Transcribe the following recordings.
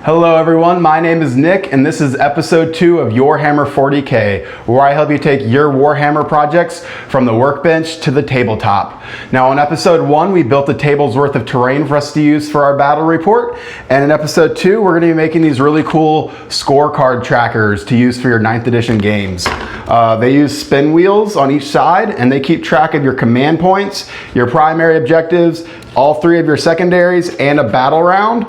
Hello everyone, my name is Nick and this is episode 2 of Warhammer 40k, where I help you take your Warhammer projects from the workbench to the tabletop. Now in episode 1 we built a table's worth of terrain for us to use for our battle report, and in episode 2 we're going to be making these really cool scorecard trackers to use for your 9th edition games. They use spin wheels on each side and they keep track of your command points, your primary objectives, all 3 of your secondaries, and a battle round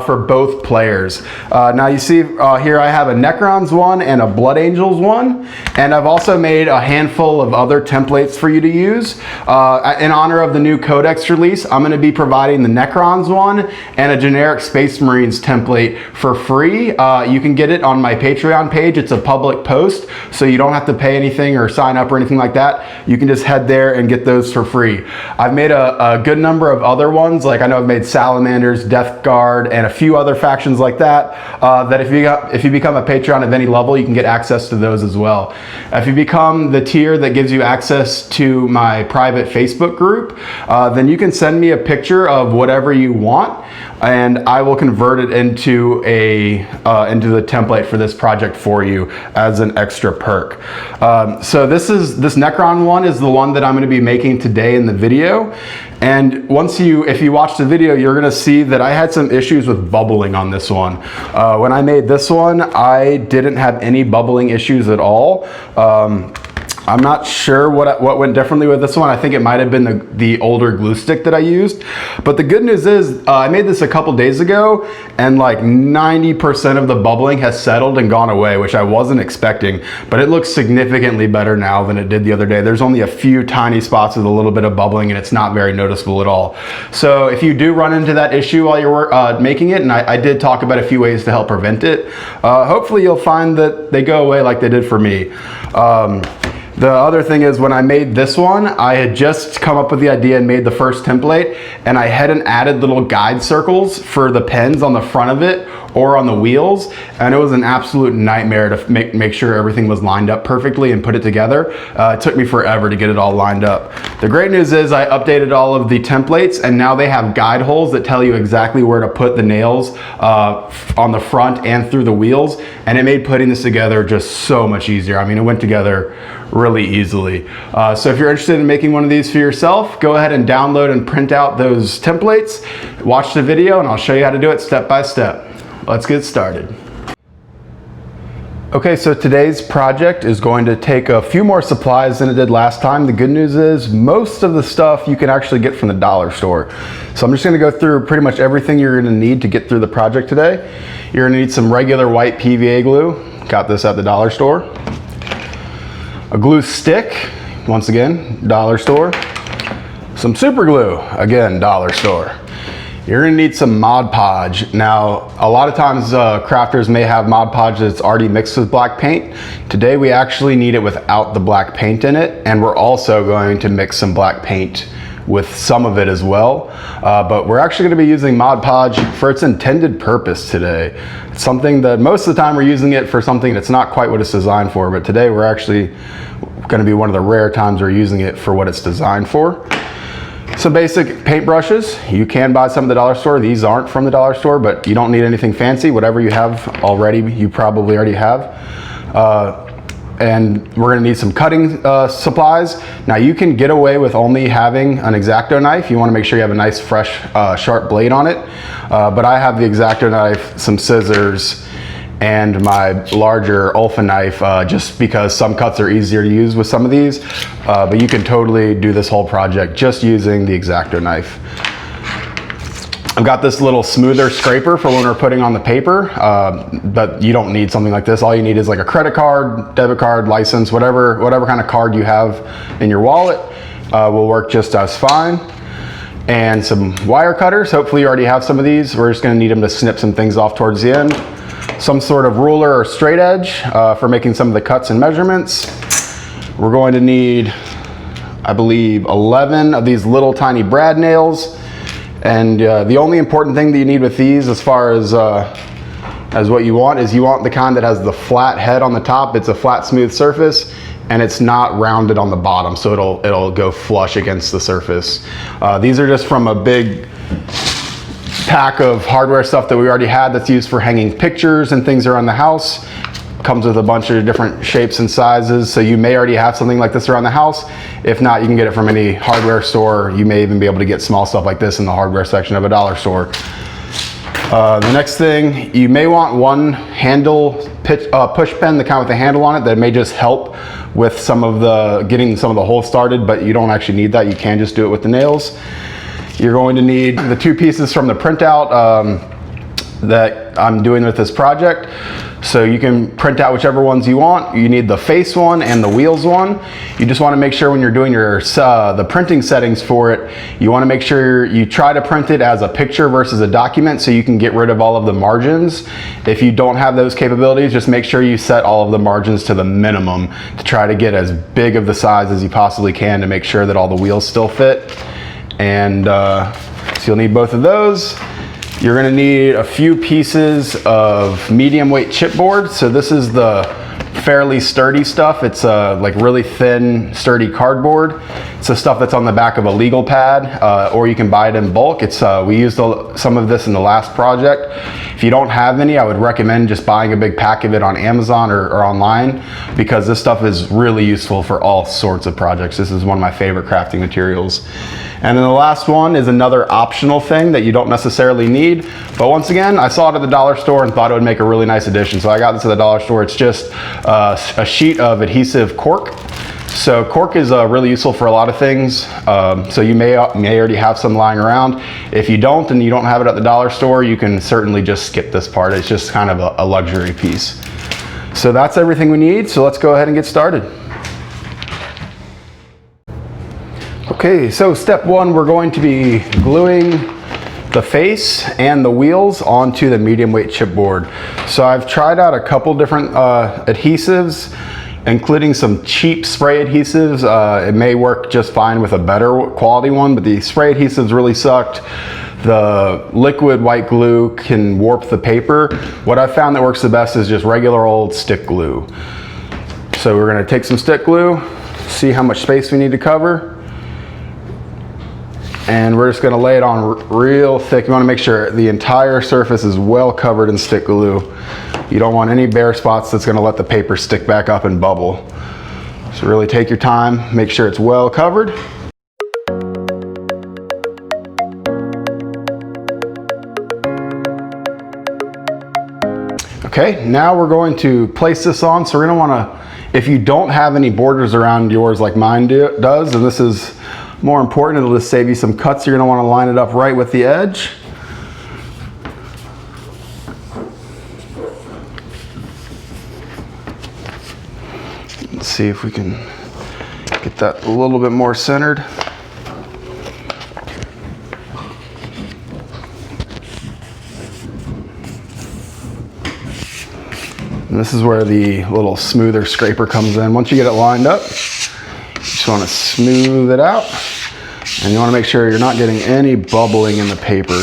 for both players. Now you see here I have a Necrons one and a Blood Angels one, and I've also made a handful of other templates for you to use. In honor of the new Codex release, I'm going to be providing the Necrons one and a generic Space Marines template for free. You can get it on my Patreon page. It's a public post, so you don't have to pay anything or sign up or anything like that. You can just head there and get those for free. I've made a good number of other ones, like I know I've made Salamanders, Death Guard, and a few other factions like that, that if you become a Patreon of any level, you can get access to those as well. If you become the tier that gives you access to my private Facebook group, then you can send me a picture of whatever you want, and I will convert it into into the template for this project for you as an extra perk. So this Necron one is the one that I'm going to be making today in the video. And if you watch the video, you're going to see that I had some issues with bubbling on this one. When I made this one, I didn't have any bubbling issues at all. I'm not sure what went differently with this one. I think it might have been the older glue stick that I used. But the good news is I made this a couple days ago, and like 90% of the bubbling has settled and gone away, which I wasn't expecting. But it looks significantly better now than it did the other day. There's only a few tiny spots with a little bit of bubbling, and it's not very noticeable at all. So if you do run into that issue while you're making it, and I did talk about a few ways to help prevent it, hopefully you'll find that they go away like they did for me. The other thing is, when I made this one, I had just come up with the idea and made the first template, and I hadn't added little guide circles for the pens on the front of it or on the wheels, and it was an absolute nightmare to make sure everything was lined up perfectly and put it together. It took me forever to get it all lined up. The great news is I updated all of the templates, and now they have guide holes that tell you exactly where to put the nails on the front and through the wheels, and it made putting this together just so much easier. I mean, it went together really easily. So if you're interested in making one of these for yourself, go ahead and download and print out those templates, watch the video, and I'll show you how to do it step by step. Let's get started. Okay, so today's project is going to take a few more supplies than it did last time. The good news is most of the stuff you can actually get from the dollar store. So I'm just gonna go through pretty much everything you're gonna need to get through the project today. You're gonna need some regular white PVA glue. Got this at the dollar store. A glue stick, once again, dollar store. Some super glue, again, dollar store. You're gonna need some Mod Podge. Now, a lot of times crafters may have Mod Podge that's already mixed with black paint. Today we actually need it without the black paint in it, and we're also going to mix some black paint with some of it as well. But we're actually gonna be using Mod Podge for its intended purpose today. It's something that most of the time we're using it for something that's not quite what it's designed for, but today we're actually gonna be one of the rare times we're using it for what it's designed for. Some basic paint brushes. You can buy some at the dollar store. These aren't from the dollar store, but you don't need anything fancy. Whatever you have already, you probably already have. And we're gonna need some cutting supplies. Now you can get away with only having an X-Acto knife. You wanna make sure you have a nice, fresh, sharp blade on it. But I have the X-Acto knife, some scissors, and my larger Ulfa knife, just because some cuts are easier to use with some of these. But you can totally do this whole project just using the X-Acto knife. I've got this little smoother scraper for when we're putting on the paper, but you don't need something like this. All you need is like a credit card, debit card, license, whatever kind of card you have in your wallet will work just as fine. And some wire cutters. Hopefully you already have some of these. We're just gonna need them to snip some things off towards the end. Some sort of ruler or straight edge for making some of the cuts and measurements. We're going to need, I believe, 11 of these little tiny brad nails. And the only important thing that you need with these as far as what you want is you want the kind that has the flat head on the top. It's a flat, smooth surface, and it's not rounded on the bottom, so it'll go flush against the surface. These are just from a big pack of hardware stuff that we already had that's used for hanging pictures and things around the house. Comes with a bunch of different shapes and sizes, so you may already have something like this around the house. If not, you can get it from any hardware store. You may even be able to get small stuff like this in the hardware section of a dollar store. The next thing, you may want one handle push pen, the kind with the handle on it, that may just help with getting some of the holes started, but you don't actually need that. You can just do it with the nails. You're going to need the 2 pieces from the printout that I'm doing with this project. So you can print out whichever ones you want. You need the face one and the wheels one. You just want to make sure when you're doing your the printing settings for it, you want to make sure you try to print it as a picture versus a document, so you can get rid of all of the margins. If you don't have those capabilities, just make sure you set all of the margins to the minimum to try to get as big of the size as you possibly can to make sure that all the wheels still fit. And so you'll need both of those. You're going to need a few pieces of medium weight chipboard. So this is the fairly sturdy stuff. It's like really thin, sturdy cardboard. It's the stuff that's on the back of a legal pad, or you can buy it in bulk. We used some of this in the last project. If you don't have any, I would recommend just buying a big pack of it on Amazon or online, because this stuff is really useful for all sorts of projects. This is one of my favorite crafting materials. And then the last one is another optional thing that you don't necessarily need. But once again, I saw it at the dollar store and thought it would make a really nice addition. So I got this at the dollar store. It's just a sheet of adhesive cork. So cork is really useful for a lot of things. So you may already have some lying around. If you don't and you don't have it at the dollar store, you can certainly just skip this part. It's just kind of a luxury piece. So that's everything we need. So let's go ahead and get started. Okay, so step 1, we're going to be gluing the face and the wheels onto the medium weight chipboard. So I've tried out a couple different adhesives, including some cheap spray adhesives. It may work just fine with a better quality one, but the spray adhesives really sucked. The liquid white glue can warp the paper. What I found that works the best is just regular old stick glue. So we're gonna take some stick glue, see how much space we need to cover, and we're just gonna lay it on real thick. You wanna make sure the entire surface is well covered in stick glue. You don't want any bare spots that's gonna let the paper stick back up and bubble. So really take your time, make sure it's well covered. Okay, now we're going to place this on. So we're gonna wanna, if you don't have any borders around yours like mine does, and this is more important, it'll just save you some cuts. You're gonna wanna line it up right with the edge. Let's see if we can get that a little bit more centered. And this is where the little smoother scraper comes in. Once you get it lined up, you just want to smooth it out. And you want to make sure you're not getting any bubbling in the paper,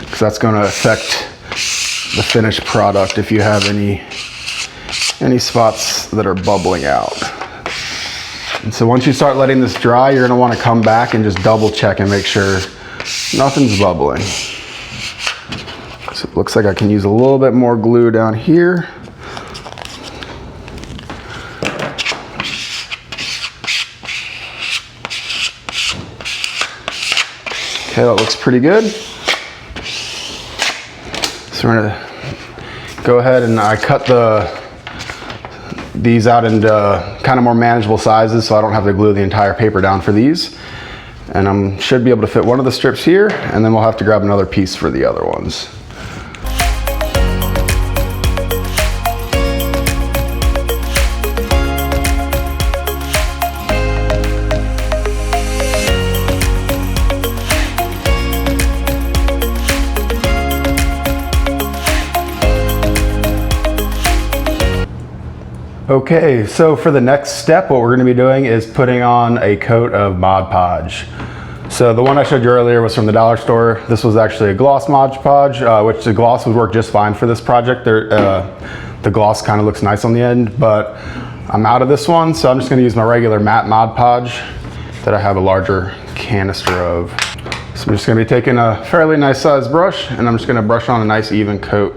because that's going to affect the finished product if you have any spots that are bubbling out. And so once you start letting this dry, you're going to want to come back and just double check and make sure nothing's bubbling. So it looks like I can use a little bit more glue down here. Okay, that looks pretty good. So we're gonna go ahead and I cut these out into kind of more manageable sizes, so I don't have to glue the entire paper down for these. And I should be able to fit one of the strips here, and then we'll have to grab another piece for the other ones. Okay, so for the next step, what we're going to be doing is putting on a coat of Mod Podge. So the one I showed you earlier was from the dollar store. This was actually a gloss Mod Podge, which the gloss would work just fine for this project. The gloss kind of looks nice on the end, but I'm out of this one, so I'm just going to use my regular matte Mod Podge that I have a larger canister of. So I'm just going to be taking a fairly nice sized brush, and I'm just going to brush on a nice even coat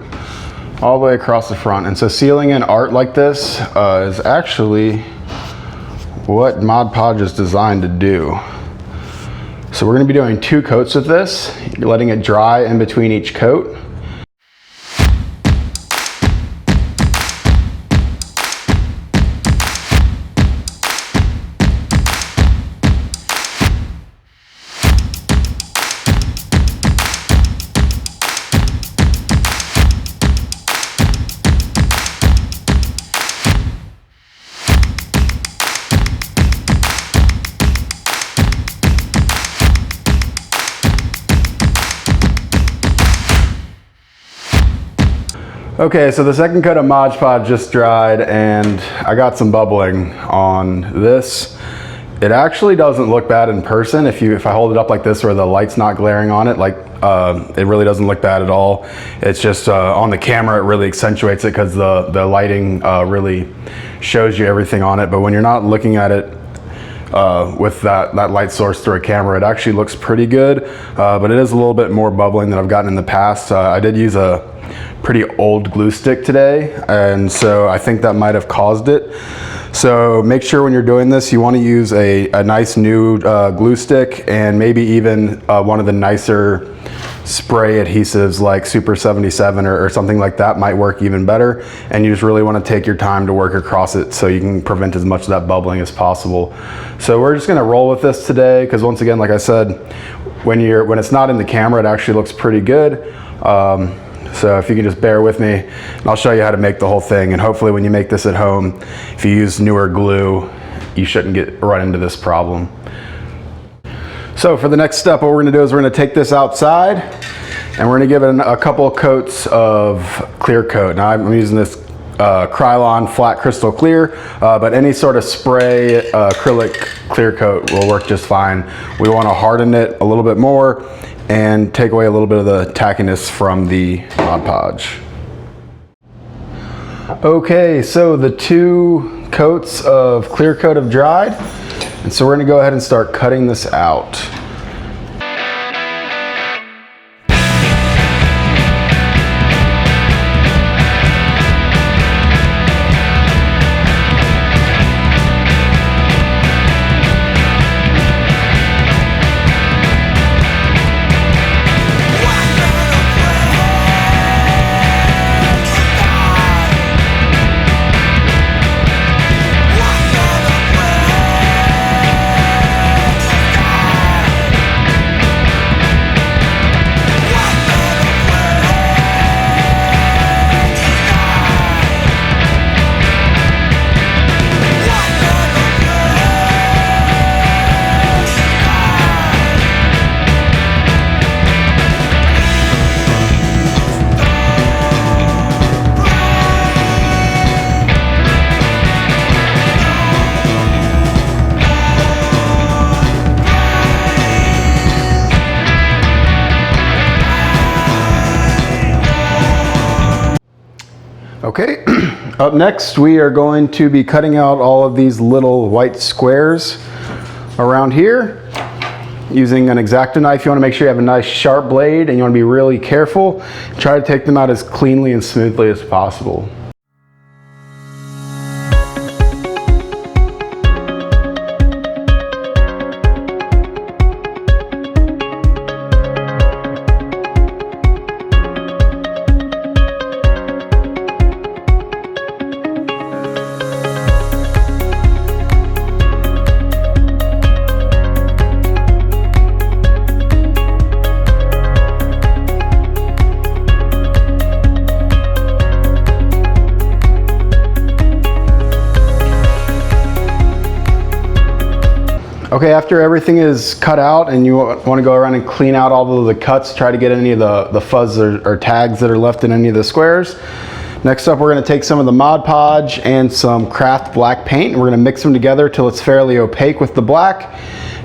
all the way across the front. And so sealing in art like this is actually what Mod Podge is designed to do. So we're going to be doing 2 coats of this. You're letting it dry in between each coat. Okay, so the second coat of Mod Podge just dried, and I got some bubbling on this. It actually doesn't look bad in person. If I hold it up like this where the light's not glaring on it, like it really doesn't look bad at all. It's just on the camera it really accentuates it because the lighting really shows you everything on it. But when you're not looking at it with that light source through a camera, it actually looks pretty good. But it is a little bit more bubbling than I've gotten in the past. I did use a pretty old glue stick today, and so I think that might have caused it. So make sure when you're doing this you want to use a nice new glue stick, and maybe even one of the nicer spray adhesives like Super 77 or something like that might work even better. And you just really want to take your time to work across it so you can prevent as much of that bubbling as possible. So we're just going to roll with this today because, once again, like I said, when it's not in the camera it actually looks pretty good. So if you can just bear with me, and I'll show you how to make the whole thing. And hopefully when you make this at home, if you use newer glue, you shouldn't run into this problem. So for the next step, what we're going to do is we're going to take this outside, and we're going to give it a couple of coats of clear coat. Now I'm using this Krylon flat crystal clear, but any sort of spray acrylic clear coat will work just fine. We want to harden it a little bit more and take away a little bit of the tackiness from the Mod Podge. Okay, so the 2 coats of clear coat have dried, and so we're going to go ahead and start cutting this out. Okay, up next we are going to be cutting out all of these little white squares around here using an X-Acto knife. You want to make sure you have a nice sharp blade, and you want to be really careful. Try to take them out as cleanly and smoothly as possible. Okay, after everything is cut out and you want to go around and clean out all of the cuts, try to get any of the fuzz or tags that are left in any of the squares. Next up, we're going to take some of the Mod Podge and some craft black paint, and we're going to mix them together till it's fairly opaque with the black.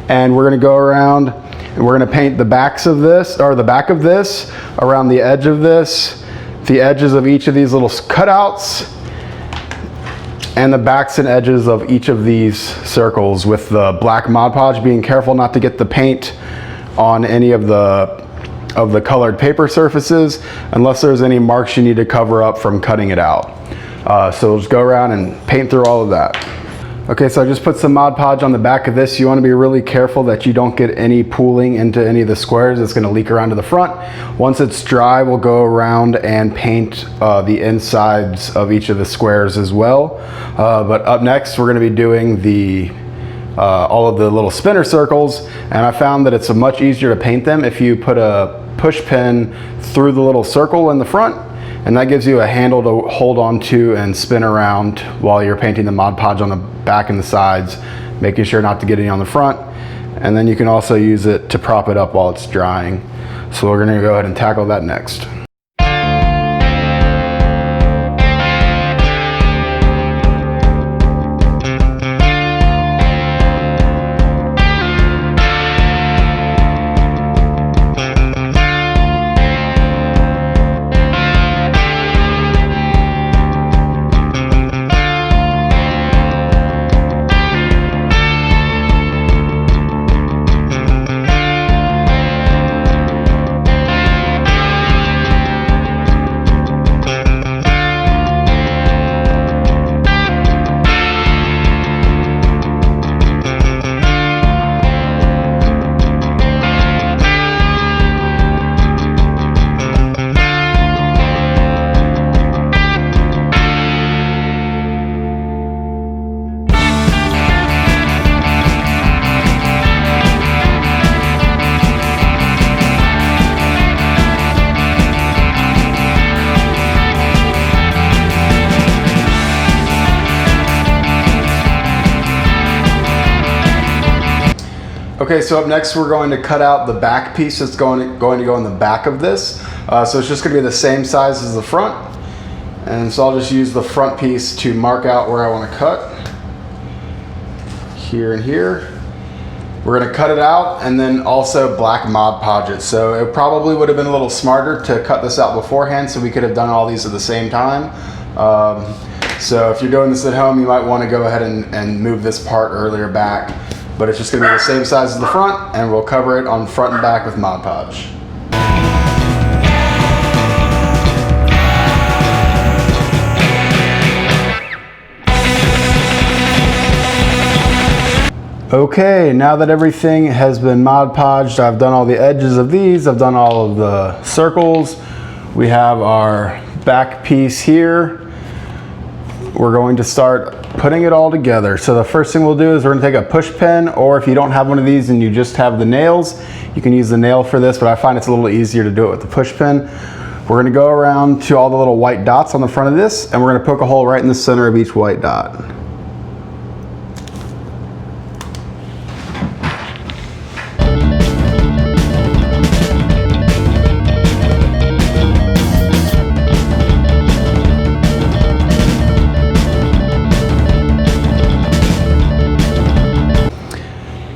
And we're going to go around and we're going to paint the backs of this, or the back of this, around the edge of this, the edges of each of these little cutouts, and the backs and edges of each of these circles with the black Mod Podge, being careful not to get the paint on any of the colored paper surfaces, unless there's any marks you need to cover up from cutting it out. So we'll just go around and paint through all of that. Okay, so I just put some Mod Podge on the back of this. You want to be really careful that you don't get any pooling into any of the squares. It's going to leak around to the front. Once it's dry, we'll go around and paint the insides of each of the squares as well. But up next, we're going to be doing the all of the little spinner circles, and I found that it's much easier to paint them if you put a push pin through the little circle in the front, and that gives you a handle to hold on to and spin around while you're painting the Mod Podge on the back and the sides, making sure not to get any on the front. And then you can also use it to prop it up while it's drying. So we're going to go ahead and tackle that next. Okay, so up next we're going to cut out the back piece that's going to go in the back of this. So it's just going to be the same size as the front. And so I'll just use the front piece to mark out where I want to cut. Here and here. We're going to cut it out and then also black Mod Podge it. So it probably would have been a little smarter to cut this out beforehand so we could have done all these at the same time. So if you're doing this at home, you might want to go ahead and move this part earlier back. But it's just going to be the same size as the front, and we'll cover it on front and back with Mod Podge. Okay, now that everything has been Mod Podged, I've done all the edges of these, I've done all of the circles. We have our back piece here. We're going to start putting it all together. So the first thing we'll do is we're going to take a push pin, or if you don't have one of these and you just have the nails, you can use the nail for this, but I find it's a little easier to do it with the push pin. We're going to go around to all the little white dots on the front of this, and we're going to poke a hole right in the center of each white dot.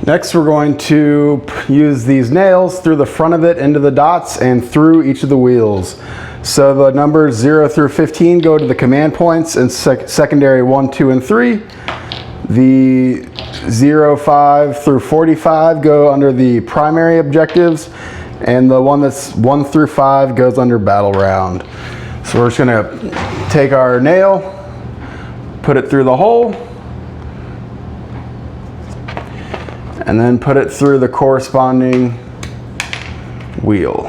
Next, we're going to use these nails through the front of it into the dots and through each of the wheels. So the numbers 0 through 15 go to the command points, and secondary 1, 2, and 3. The 0, 5 through 45 go under the primary objectives, and the one that's 1 through 5 goes under battle round. So we're just going to take our nail, put it through the hole, and then put it through the corresponding wheel.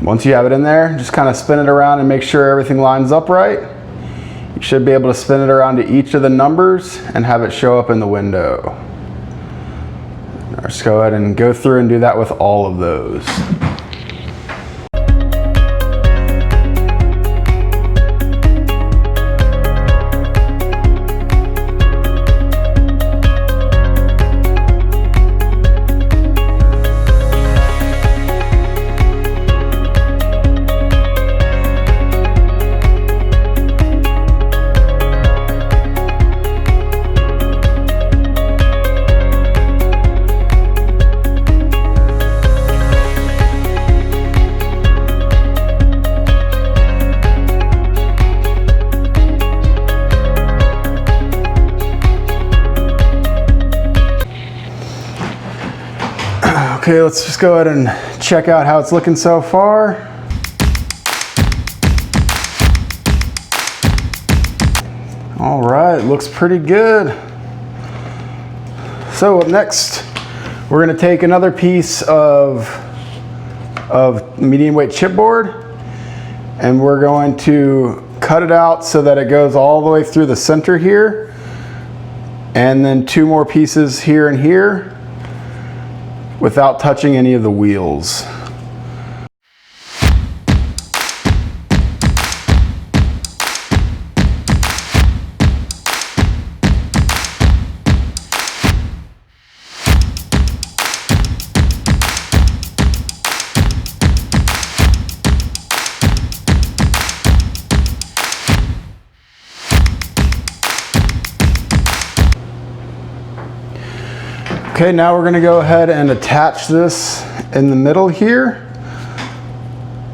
Once you have it in there, just kind of spin it around and make sure everything lines up right. You should be able to spin it around to each of the numbers and have it show up in the window. Let's go ahead and go through and do that with all of those. Okay, let's just go ahead and check out how it's looking so far. All right, looks pretty good. So up next, we're gonna take another piece of medium weight chipboard, and we're going to cut it out so that it goes all the way through the center here, and then 2 more pieces here and here without touching any of the wheels. Okay, now we're gonna go ahead and attach this in the middle here.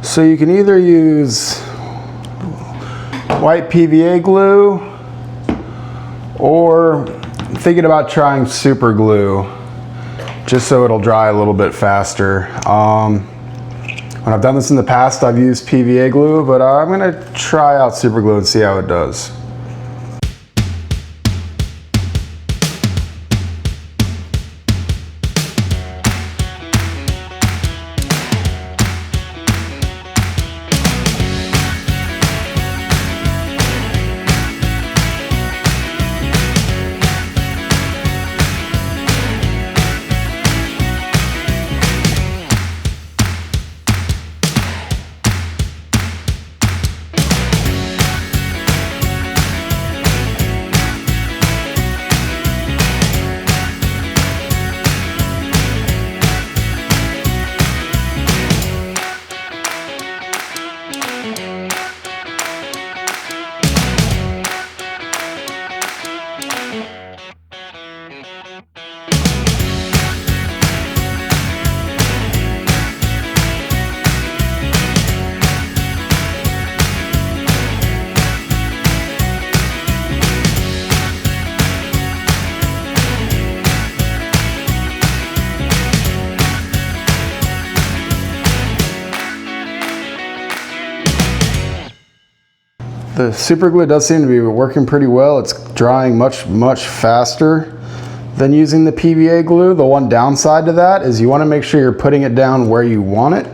So you can either use white PVA glue, or I'm thinking about trying super glue, just so it'll dry a little bit faster. When I've done this in the past, I've used PVA glue, but I'm gonna try out super glue and see how it does. The super glue does seem to be working pretty well. It's drying much faster than using the PVA glue. The one downside to that is you want to make sure you're putting it down where you want it.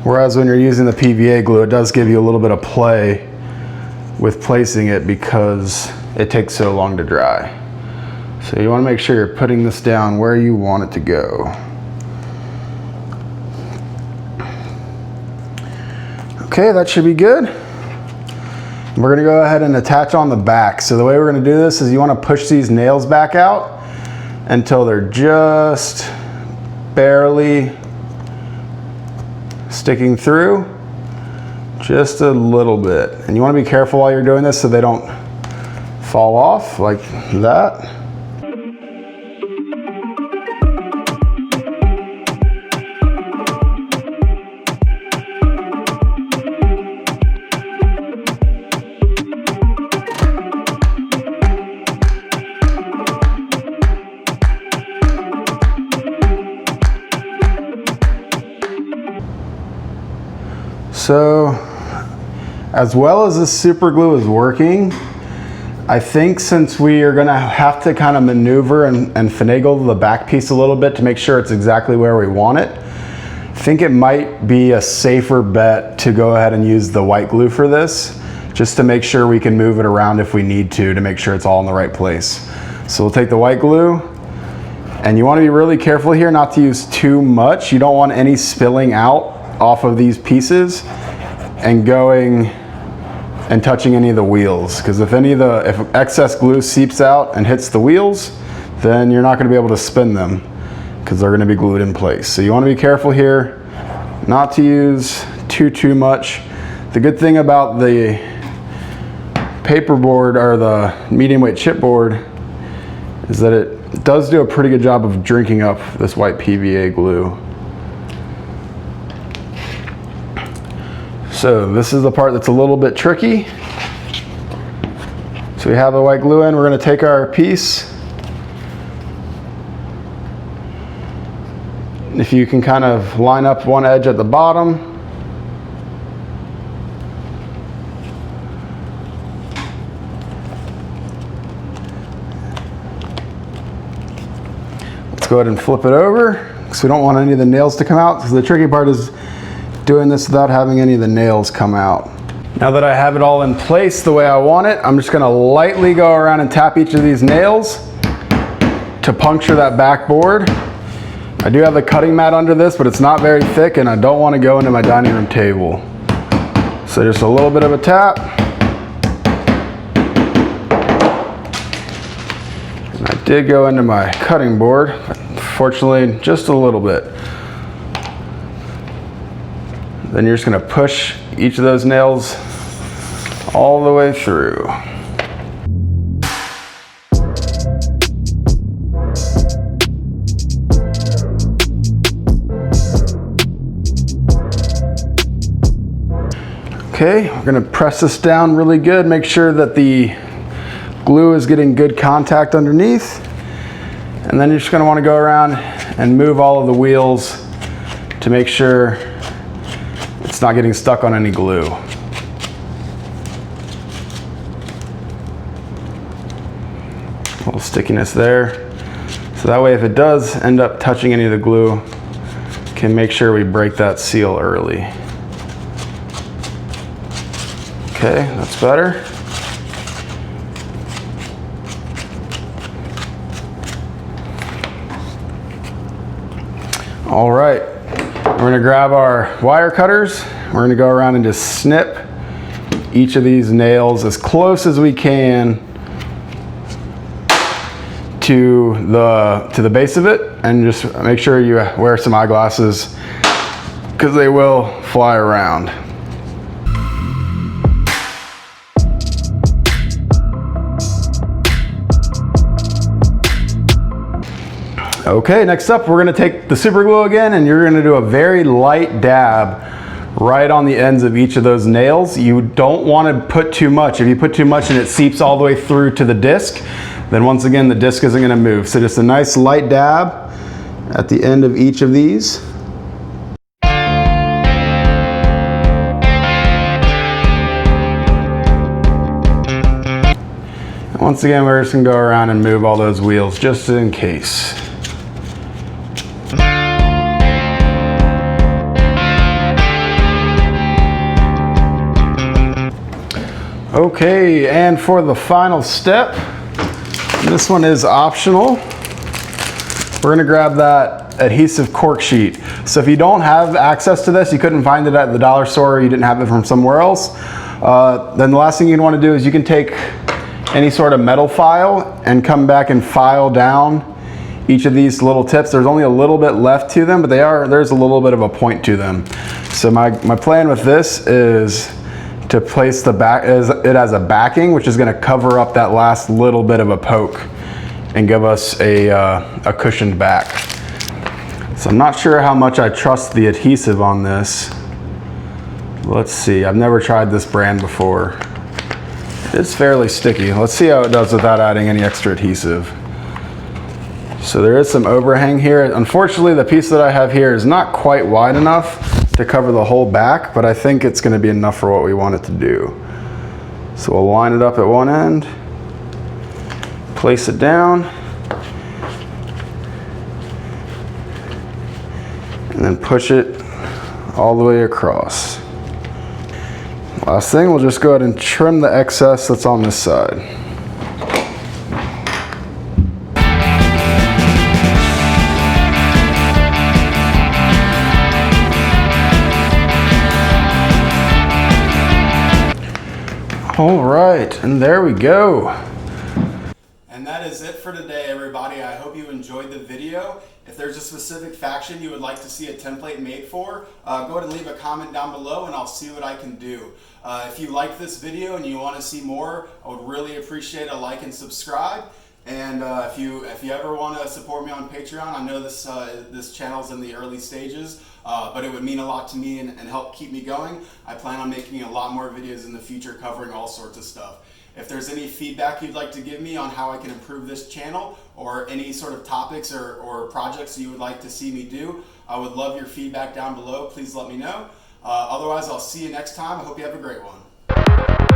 Whereas when you're using the PVA glue, it does give you a little bit of play with placing it because it takes so long to dry. So you want to make sure you're putting this down where you want it to go. Okay, that should be good. We're gonna go ahead and attach on the back. So the way we're gonna do this is you wanna push these nails back out until they're just barely sticking through, just a little bit. And you wanna be careful while you're doing this so they don't fall off like that. So, as well as this super glue is working, I think since we are gonna have to kind of maneuver and finagle the back piece a little bit to make sure it's exactly where we want it, I think it might be a safer bet to go ahead and use the white glue for this, just to make sure we can move it around if we need to make sure it's all in the right place. So we'll take the white glue, and you wanna be really careful here not to use too much. You don't want any spilling out off of these pieces and going and touching any of the wheels, because if excess glue seeps out and hits the wheels, then you're not going to be able to spin them because they're going to be glued in place. So you want to be careful here not to use too much. The good thing about the paperboard or the medium weight chipboard is that it does do a pretty good job of drinking up this white PVA glue. So this is the part that's a little bit tricky. So we have the white glue in, we're gonna take our piece, If you can kind of line up one edge at the bottom. Let's go ahead and flip it over because we don't want any of the nails to come out, because the tricky part is doing this without having any of the nails come out. Now that I have it all in place the way I want it, I'm just gonna lightly go around and tap each of these nails to puncture that backboard. I do have the cutting mat under this, but it's not very thick and I don't want to go into my dining room table. So just a little bit of a tap. And I did go into my cutting board, fortunately just a little bit. Then you're just going to push each of those nails all the way through. Okay, we're going to press this down really good, make sure that the glue is getting good contact underneath. And then you're just going to want to go around and move all of the wheels to make sure it's not getting stuck on any glue. A little stickiness there. So that way if it does end up touching any of the glue, we can make sure we break that seal early. Okay, that's better. All right, we're gonna grab our wire cutters. We're gonna go around and just snip each of these nails as close as we can to the base of it, and just make sure you wear some eyeglasses because they will fly around. Okay, next up we're gonna take the super glue again, and you're gonna do a very light dab right on the ends of each of those nails. You don't wanna put too much. If you put too much and it seeps all the way through to the disc, then once again the disc isn't gonna move. So just a nice light dab at the end of each of these. And once again, we're just gonna go around and move all those wheels just in case. Okay, and for the final step, this one is optional. We're gonna grab that adhesive cork sheet. So if you don't have access to this, you couldn't find it at the dollar store, or you didn't have it from somewhere else, then the last thing you'd wanna do is you can take any sort of metal file and come back and file down each of these little tips. There's only a little bit left to them, but there's a little bit of a point to them. So my plan with this is to place it as a backing, which is going to cover up that last little bit of a poke and give us a cushioned back. So I'm not sure how much I trust the adhesive on this. Let's see, I've never tried this brand before. It's fairly sticky. Let's see how it does without adding any extra adhesive. So there is some overhang here. Unfortunately, the piece that I have here is not quite wide enough to cover the whole back, but I think it's going to be enough for what we want it to do. So we'll line it up at one end, place it down, and then push it all the way across. Last thing, we'll just go ahead and trim the excess that's on this side. All right, and there we go. And that is it for today, everybody. I hope you enjoyed the video. If there's a specific faction you would like to see a template made for, go ahead and leave a comment down below and I'll see what I can do. If you like this video and you want to see more, I would really appreciate a like and subscribe. And if you ever want to support me on Patreon, I know this channel's in the early stages, but it would mean a lot to me and help keep me going. I plan on making a lot more videos in the future covering all sorts of stuff. If there's any feedback you'd like to give me on how I can improve this channel, or any sort of topics or projects you would like to see me do, I would love your feedback down below. Please let me know. Otherwise, I'll see you next time. I hope you have a great one.